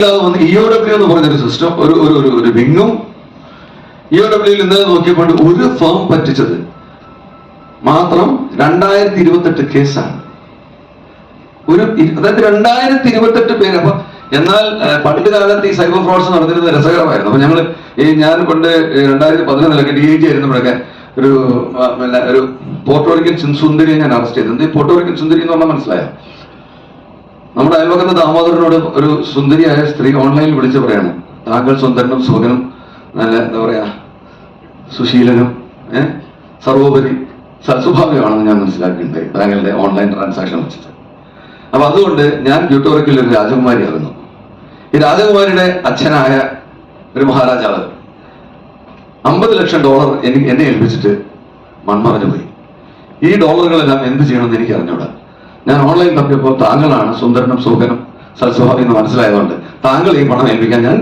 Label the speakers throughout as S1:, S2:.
S1: EOW എന്ന് പറഞ്ഞൊരു system ഒരു വിങ്ങും EOWയിൽ ഇന്നലെ നോക്കിയപ്പോൾ ഒരു ഫേം പറ്റിച്ചത് മാത്രം 2028 കേസാണ്. അതായത് 2028 പേര്. അപ്പൊ എന്നാൽ പണ്ട് കാലത്ത് ഈ സൈബർ ഫ്രോഡ്സ് നടന്നിരുന്നത് രസകരമായിരുന്നു. അപ്പൊ ഞാൻ കൊണ്ട് 2011 DIG ആയിരുന്നപ്പോഴൊക്കെ ഒരു പോർട്ടോറിക്കൻ സുന്ദരിയെ ഞാൻ അറസ്റ്റ് ചെയ്തത്. ഈ പോർട്ടോറിക്കൻ സുന്ദരി എന്ന് പറഞ്ഞാൽ മനസ്സിലായോ? നമ്മുടെ അയൽവക്കത്തെ ദാമോദരനോട് ഒരു സുന്ദരിയായ സ്ത്രീ ഓൺലൈനിൽ വിളിച്ച് പറയാണ്, താങ്കൾ സുന്ദരനും സുഖനും നല്ല എന്താ പറയാ സുശീലനും സർവോപരി സൽസ്വഭാവിയാണെന്ന് ഞാൻ മനസ്സിലാക്കിയിട്ടുണ്ട് താങ്കളുടെ ഓൺലൈൻ ട്രാൻസാക്ഷൻ വെച്ചിട്ട്. അപ്പൊ അതുകൊണ്ട് ഞാൻ ബ്യൂട്ടോറിക്കിൽ ഒരു രാജകുമാരിയാകുന്നു. ഈ രാജകുമാരിയുടെ അച്ഛനായ ഒരു മഹാരാജാവ് $50 ലക്ഷം എന്നെ ഏൽപ്പിച്ചിട്ട് മൺമറഞ്ഞു പോയി. ഈ ഡോളറുകളെല്ലാം എന്ത് ചെയ്യണമെന്ന് എനിക്ക് അറിഞ്ഞൂടാ. ഞാൻ ഓൺലൈൻ തപ്പിയപ്പോൾ താങ്കളാണ് സുന്ദരനും സുഖനും സൽസ്വഭാവി എന്ന് മനസ്സിലായതുകൊണ്ട് താങ്കൾ ഈ പണം ഏൽപ്പിക്കാൻ ഞാൻ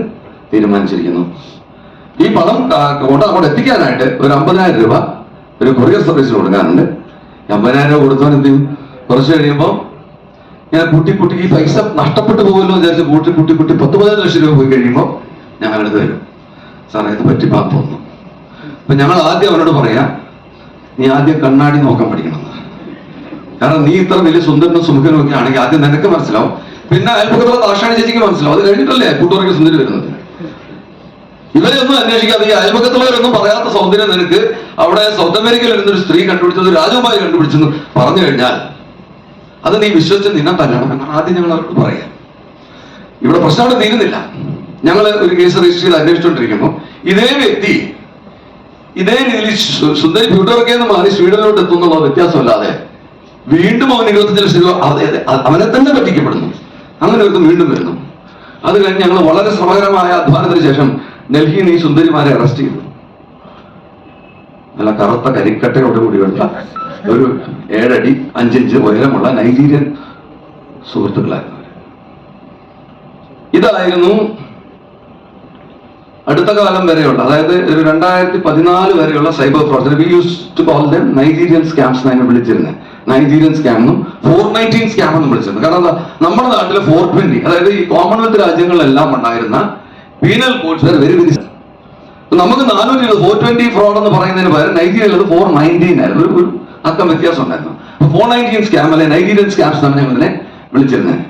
S1: തീരുമാനിച്ചിരിക്കുന്നു. ഈ പണം അങ്ങോട്ട് എത്തിക്കാനായിട്ട് ഒരു 50,000 രൂപ ഒരു കൊറിയർ സർവീസിൽ കൊടുക്കാനുണ്ട്. 50,000 രൂപ കൊടുത്തവൻ എന്ത് ചെയ്യും? കുറച്ച് കഴിയുമ്പോൾ ഞാൻ കുട്ടി ഈ പൈസ നഷ്ടപ്പെട്ടു പോകുമല്ലോ വിചാരിച്ച് കുട്ടി 10-15 ലക്ഷം രൂപ പോയി കഴിയുമ്പോൾ ഞങ്ങളെടുത്ത് വരും, സാറേ ഇത് പറ്റി തോന്നുന്നു. അപ്പൊ ഞങ്ങൾ ആദ്യം അവനോട് പറയാം, നീ ആദ്യം കണ്ണാടി നോക്കാൻ പഠിക്കണം. കാരണം നീ ഇത്ര വലിയ സുന്ദരനും സുമുഖനും ഒക്കെ ആണെങ്കിൽ ആദ്യം നിനക്ക് മനസ്സിലാവും, പിന്നെ അയൽപ്പക്കത്തുള്ള ദാക്ഷാണി ചേച്ചിക്ക് മനസ്സിലാവും. അത് കഴിഞ്ഞിട്ടല്ലേ കൂട്ടുകാർക്ക് സുന്ദരി വരുന്നത്. ഇവരെയൊന്നും അന്വേഷിക്കാതെ ഈ അയൽപ്പക്കത്തുള്ളവരൊന്നും പറയാത്ത സൗന്ദര്യം നിനക്ക് അവിടെ സൗത്ത് അമേരിക്കയിൽ ഇരുന്നൊരു സ്ത്രീ കണ്ടുപിടിച്ചത് രാജകുമാരി കണ്ടുപിടിച്ചെന്ന് പറഞ്ഞു കഴിഞ്ഞാൽ അത് നീ വിശ്വസിച്ച് നിന്നെ തല്ലണം എന്നാണ് ആദ്യം ഞങ്ങൾ അവർക്ക് പറയാം. ഇവിടെ പ്രശ്നം അവിടെ തീരുന്നില്ല. ഞങ്ങൾ ഒരു കേസ് രജിസ്റ്റർ ചെയ്ത് അന്വേഷിച്ചുകൊണ്ടിരിക്കുമ്പോൾ ഇതേ വ്യക്തി ഇതേ രീതിയിൽ സുന്ദരി ബ്യൂട്ടോറിക്കെന്ന് മാറി സ്വീഡനിലോട്ട് എത്തുന്നുള്ള വ്യത്യാസമല്ലാതെ വീണ്ടും അവൻ 25 ലക്ഷം രൂപ അവനെ തന്നെ പറ്റിക്കപ്പെടുന്നു. അങ്ങനെ ഒരു വീണ്ടും വരുന്നു. അത് കഴിഞ്ഞ് ഞങ്ങൾ വളരെ ശ്രമകരമായ അധ്വാനത്തിന് ശേഷം ഡൽഹിയിൽ ഈ സുന്ദരിമാരെ അറസ്റ്റ് ചെയ്തു. നല്ല കറുത്ത കരിക്കട്ടയോടുകൂടിയുള്ള ഒരു 7 അടി 5 ഇഞ്ച് ഉയരമുള്ള നൈജീരിയൻ സുഹൃത്തുക്കളായിരുന്നു. ഇതായിരുന്നു അടുത്ത കാലം വരെയുള്ള, അതായത് ഒരു 2014 വരെയുള്ള cyber fraud. We use to call them Nigerian scams എന്നാണ് വിളിച്ചിരുന്നത്. നൈജീരിയൻ സ്കാം എന്നും 419 സ്കാം എന്നും വിളിച്ചിരുന്നത്. കാരണം എന്താ, നമ്മുടെ നാട്ടിലെ 420, അതായത് ഈ കോമൺവെൽത്ത് രാജ്യങ്ങളിലെല്ലാം ഉണ്ടായിരുന്ന പീനൽ കോഡ്സ് വെരി നമുക്ക് 420 ഫ്രോഡ് എന്ന് പറയുന്നതിന് പകരം നൈജീരിയയിൽ അത് 419 ആയിരുന്നു. ഒരു അക്കം വ്യത്യാസം ഉണ്ടായിരുന്നു. 419 സ്കാം അല്ലെ നൈജീരിയൻ സ്കാംസ് എന്നാണ് ഞങ്ങൾ ഇതിനെ വിളിച്ചിരുന്നത്.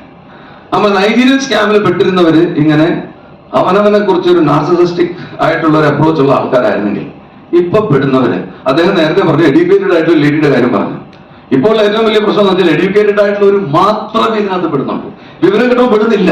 S1: അപ്പൊ നൈജീരിയൻ സ്കാമിൽ പെട്ടിരുന്നവര് ഇങ്ങനെ അവനവനെ കുറിച്ച് ഒരു നാർസിസിസ്റ്റിക് ആയിട്ടുള്ള ഒരു അപ്രോച്ച് ഉള്ള ആൾക്കാരായിരുന്നെങ്കിൽ ഇപ്പൊ പെടുന്നവര്, അദ്ദേഹം നേരത്തെ പറഞ്ഞു എഡ്യൂക്കേറ്റഡ് ആയിട്ടുള്ള ലേഡിയുടെ കാര്യം പറഞ്ഞു. ഇപ്പോൾ ഏറ്റവും വലിയ പ്രശ്നം എന്ന് വെച്ചാൽ എഡ്യൂക്കേറ്റഡ് ആയിട്ടുള്ള ഒരു മാത്രമേ ഇതിനകത്ത് പെടുന്നുള്ളൂ. വിവരം കിട്ടുമ്പോൾ പെടുന്നില്ല.